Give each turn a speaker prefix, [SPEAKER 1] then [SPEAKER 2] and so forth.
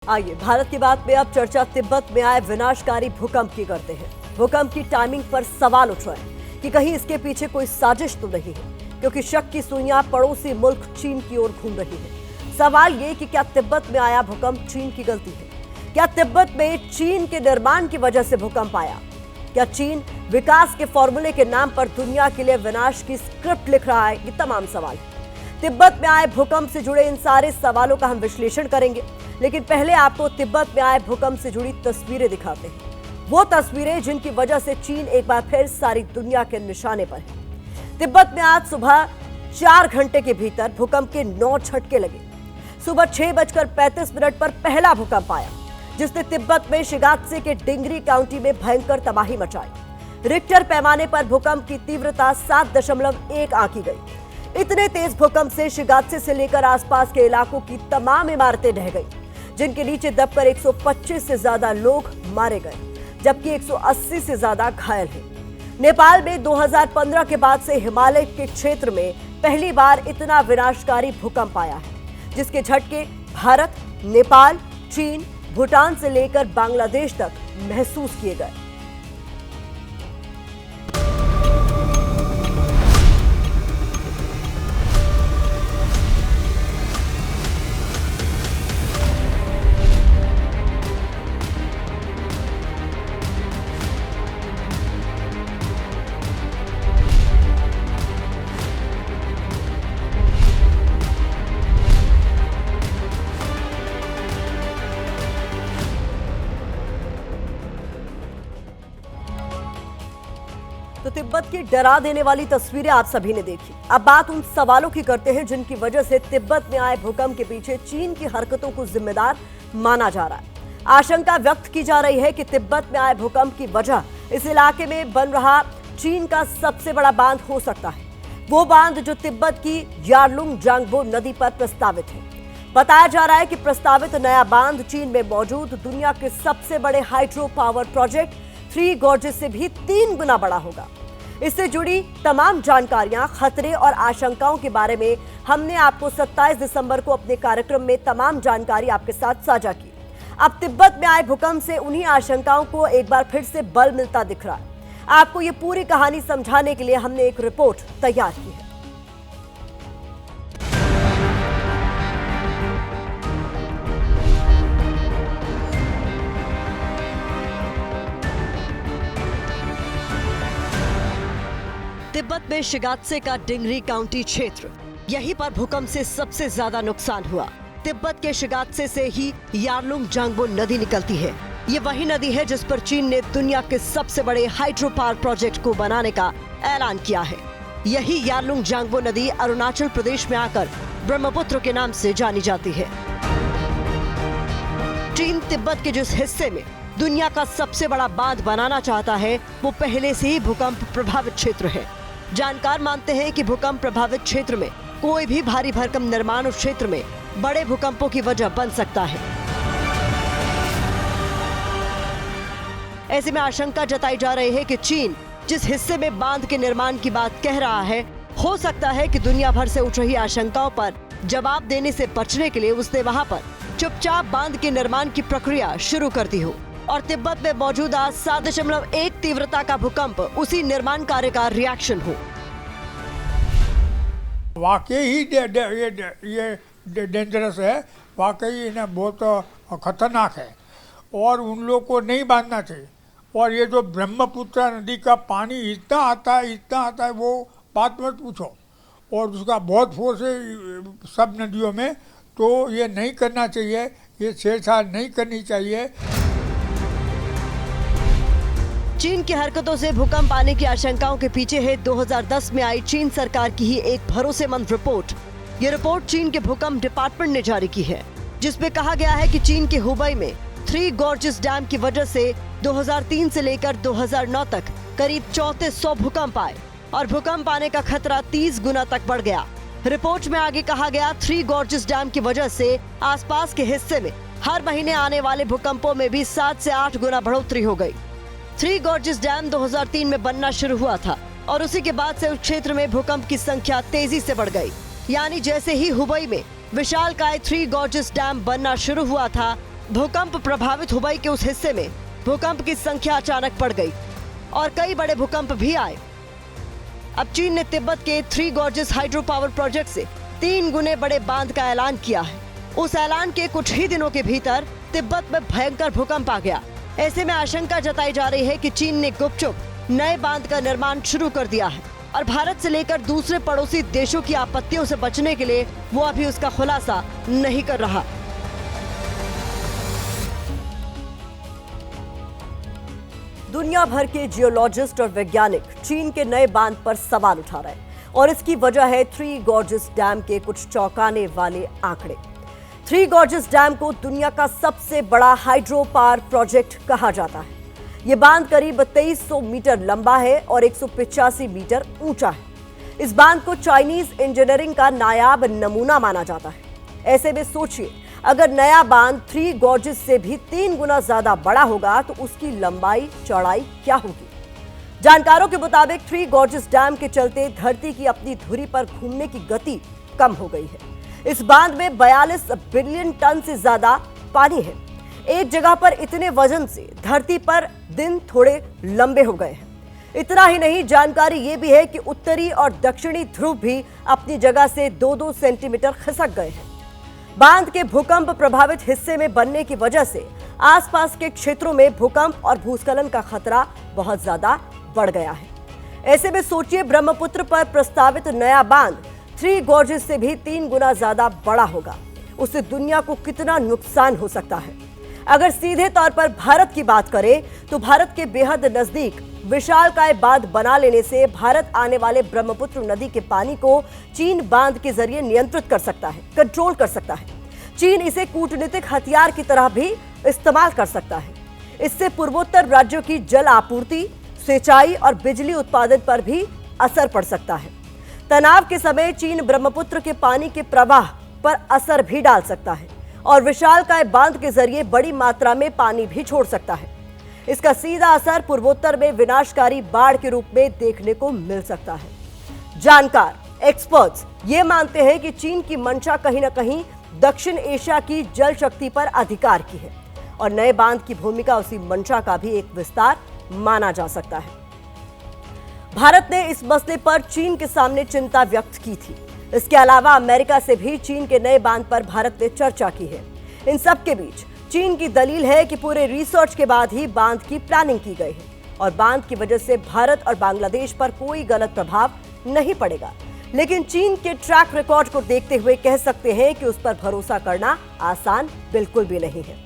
[SPEAKER 1] आइए भारत की बात में अब चर्चा तिब्बत में आए विनाशकारी भूकंप की करते हैं। भूकंप की टाइमिंग पर सवाल उठ रहे हैं कि कहीं इसके पीछे कोई साजिश तो नहीं है, क्योंकि शक की सुइयां पड़ोसी मुल्क चीन की ओर घूम रही है। सवाल ये कि क्या तिब्बत में आया भूकंप चीन की गलती है? क्या तिब्बत में चीन के निर्माण की वजह से भूकंप आया? क्या चीन विकास के फॉर्मूले के नाम पर दुनिया के लिए विनाश की स्क्रिप्ट लिख रहा है? ये तमाम सवाल है। तिब्बत में आए भूकंप से जुड़े इन सारे सवालों का हम विश्लेषण करेंगे, लेकिन पहले आपको तिब्बत में आए भूकंप से जुड़ी तस्वीरें दिखाते हैं। वो तस्वीरें जिनकी वजह से चीन एक बार फिर सारी दुनिया के निशाने पर है। तिब्बत में आज सुबह 4 घंटे के भीतर भूकंप के 9 झटके लगे। सुबह 6:35 पर पहला भूकंप आया, जिसने तिब्बत में शिगात्से के डिंगरी काउंटी में भयंकर तबाही मचाई। रिक्टर पैमाने पर भूकंप की तीव्रता 7.1 आंकी गई। इतने तेज भूकंप से शिगात्से से लेकर आसपास के इलाकों की तमाम इमारतें ढह गई, जिनके नीचे दबकर 125 से ज्यादा लोग मारे गए, जबकि 180 से ज्यादा घायल हैं। नेपाल में 2015 के बाद से हिमालय के क्षेत्र में पहली बार इतना विनाशकारी भूकंप आया है, जिसके झटके भारत, नेपाल, चीन, भूटान से लेकर बांग्लादेश तक महसूस किए गए। तो तिब्बत की डरा देने वाली तस्वीरें आप सभी ने देखी। अब बात उन सवालों की करते हैं जिनकी वजह से तिब्बत में आए भूकंप के पीछे चीन की हरकतों को जिम्मेदार माना जा रहा है। आशंका व्यक्त की जा रही है कि तिब्बत में आए भूकंप की वजह इस इलाके में बन रहा चीन का सबसे बड़ा बांध हो सकता है। वो बांध जो तिब्बत की यारलुंग जांगबो नदी पर प्रस्तावित है। बताया जा रहा है कि प्रस्तावित नया बांध चीन में मौजूद दुनिया के सबसे बड़े हाइड्रो पावर प्रोजेक्ट 3 गॉर्जेस से भी 3 गुना बड़ा होगा। इससे जुड़ी तमाम जानकारियां, खतरे और आशंकाओं के बारे में हमने आपको 27 दिसंबर को अपने कार्यक्रम में तमाम जानकारी आपके साथ साझा की। अब तिब्बत में आए भूकंप से उन्हीं आशंकाओं को एक बार फिर से बल मिलता दिख रहा है। आपको ये पूरी कहानी समझाने के लिए हमने एक रिपोर्ट तैयार की है। तिब्बत में शिगात्से का डिंगरी काउंटी क्षेत्र, यहीं पर भूकंप से सबसे ज्यादा नुकसान हुआ। तिब्बत के शिगात्से से ही यारलुंग जांगबो नदी निकलती है। ये वही नदी है जिस पर चीन ने दुनिया के सबसे बड़े हाइड्रो पावर प्रोजेक्ट को बनाने का ऐलान किया है। यही यारलुंग जांगबो नदी अरुणाचल प्रदेश में आकर ब्रह्मपुत्र के नाम से जानी जाती है। चीन तिब्बत के जिस हिस्से में दुनिया का सबसे बड़ा बांध बनाना चाहता है, वो पहले से ही भूकंप प्रभावित क्षेत्र है। जानकार मानते हैं कि भूकंप प्रभावित क्षेत्र में कोई भी भारी भरकम निर्माण उस क्षेत्र में बड़े भूकंपों की वजह बन सकता है। ऐसे में आशंका जताई जा रही है कि चीन जिस हिस्से में बांध के निर्माण की बात कह रहा है, हो सकता है कि दुनिया भर से उठ रही आशंकाओं पर जवाब देने से बचने के लिए उसने वहां पर चुपचाप बांध के निर्माण की प्रक्रिया शुरू कर दी हो और तिब्बत में मौजूदा 7.1 तीव्रता का भूकंप उसी निर्माण कार्य का रिएक्शन हो।
[SPEAKER 2] वाकई ही ये डेंजरस है, वाकई ना बहुत खतरनाक है और उन लोग को नहीं बांधना चाहिए। और ये जो ब्रह्मपुत्र नदी का पानी इतना आता है वो बात मत पूछो, और उसका बहुत फोर्स है सब नदियों में, तो ये नहीं करना चाहिए, ये छेड़छाड़ नहीं करनी चाहिए।
[SPEAKER 1] चीन की हरकतों से भूकंप आने की आशंकाओं के पीछे है 2010 में आई चीन सरकार की ही एक भरोसेमंद रिपोर्ट। ये रिपोर्ट चीन के भूकंप डिपार्टमेंट ने जारी की है, जिसमें कहा गया है कि चीन के हुबई में 3 गॉर्जेस डैम की वजह से 2003 से लेकर 2009 तक करीब 3400 भूकंप आए और भूकंप आने का खतरा 30 गुना तक बढ़ गया। रिपोर्ट में आगे कहा गया 3 गॉर्जेस डैम की वजह से आसपास के हिस्से में हर महीने आने वाले भूकंपों में भी 7 से 8 गुना बढ़ोतरी हो गई। 3 गॉर्जेस डैम 2003 में बनना शुरू हुआ था और उसी के बाद से उस क्षेत्र में भूकंप की संख्या तेजी से बढ़ गई। यानी जैसे ही हुबई में विशालकाय 3 गॉर्जेस डैम बनना शुरू हुआ था, भूकंप प्रभावित हुबई के उस हिस्से में भूकंप की संख्या अचानक बढ़ गई और कई बड़े भूकंप भी आए। अब चीन ने तिब्बत के 3 गॉर्जेस हाइड्रो पावर प्रोजेक्ट से 3 गुने बड़े बांध का ऐलान किया है। उस ऐलान के कुछ ही दिनों के भीतर तिब्बत में भयंकर भूकंप आ गया। ऐसे में आशंका जताई जा रही है कि चीन ने गुपचुप नए बांध का निर्माण शुरू कर दिया है और भारत से लेकर दूसरे पड़ोसी देशों की आपत्तियों से बचने के लिए वो अभी उसका खुलासा नहीं कर रहा। दुनिया भर के जियोलॉजिस्ट और वैज्ञानिक चीन के नए बांध पर सवाल उठा रहे हैं और इसकी वजह है 3 गॉर्जेस डैम के कुछ चौंकाने वाले आंकड़े। 3 गॉर्जेस डैम को दुनिया का सबसे बड़ा हाइड्रो पावर प्रोजेक्ट कहा जाता है। ये बांध करीब 2300 मीटर लंबा है और 185 मीटर ऊंचा है। इस बांध को चाइनीज इंजीनियरिंग का नायाब नमूना माना जाता है। ऐसे में सोचिए, अगर नया बांध 3 गॉर्जेस से भी 3 गुना ज्यादा बड़ा होगा तो उसकी लंबाई चौड़ाई क्या होगी। जानकारों के मुताबिक 3 गॉर्जेस डैम के चलते धरती की अपनी धुरी पर घूमने की गति कम हो गई है। इस बांध में 42 बिलियन टन से ज्यादा पानी है। एक जगह पर इतने वजन से धरती पर दिन थोड़े लंबे हो गए हैं। इतना ही नहीं, जानकारी ये भी है कि उत्तरी और दक्षिणी ध्रुव भी अपनी जगह से 2-2 सेंटीमीटर खिसक गए हैं। बांध के भूकंप प्रभावित हिस्से में बनने की वजह से आसपास के क्षेत्रों में भूकंप और भूस्खलन का खतरा बहुत ज्यादा बढ़ गया है। ऐसे में सोचिए, ब्रह्मपुत्र पर प्रस्तावित नया बांध 3 गॉर्जेस से भी 3 गुना ज्यादा बड़ा होगा। उससे दुनिया को कितना नुकसान हो सकता है। अगर सीधे तौर पर भारत की बात करें तो भारत के बेहद नजदीक विशालकाय बांध बना लेने से भारत आने वाले ब्रह्मपुत्र नदी के पानी को चीन बांध के जरिए नियंत्रित कर सकता है, कंट्रोल कर सकता है। चीन इसे कूटनीतिक हथियार की तरह भी इस्तेमाल कर सकता है। इससे पूर्वोत्तर राज्यों की जल आपूर्ति, सिंचाई और बिजली उत्पादन पर भी असर पड़ सकता है। तनाव के समय चीन ब्रह्मपुत्र के पानी के प्रवाह पर असर भी डाल सकता है और विशालकाय बांध के जरिए बड़ी मात्रा में पानी भी छोड़ सकता है। इसका सीधा असर पूर्वोत्तर में विनाशकारी बाढ़ के रूप में देखने को मिल सकता है। जानकार, एक्सपर्ट्स ये मानते हैं कि चीन की मंशा कहीं न कहीं दक्षिण एशिया की जल शक्ति पर अधिकार की है और नए बांध की भूमिका उसी मंशा का भी एक विस्तार माना जा सकता है। भारत ने इस मसले पर चीन के सामने चिंता व्यक्त की थी। इसके अलावा अमेरिका से भी चीन के नए बांध पर भारत ने चर्चा की है। इन सब के बीच चीन की दलील है कि पूरे रिसर्च के बाद ही बांध की प्लानिंग की गई है और बांध की वजह से भारत और बांग्लादेश पर कोई गलत प्रभाव नहीं पड़ेगा। लेकिन चीन के ट्रैक रिकॉर्ड को देखते हुए कह सकते हैं कि उस पर भरोसा करना आसान बिल्कुल भी नहीं है।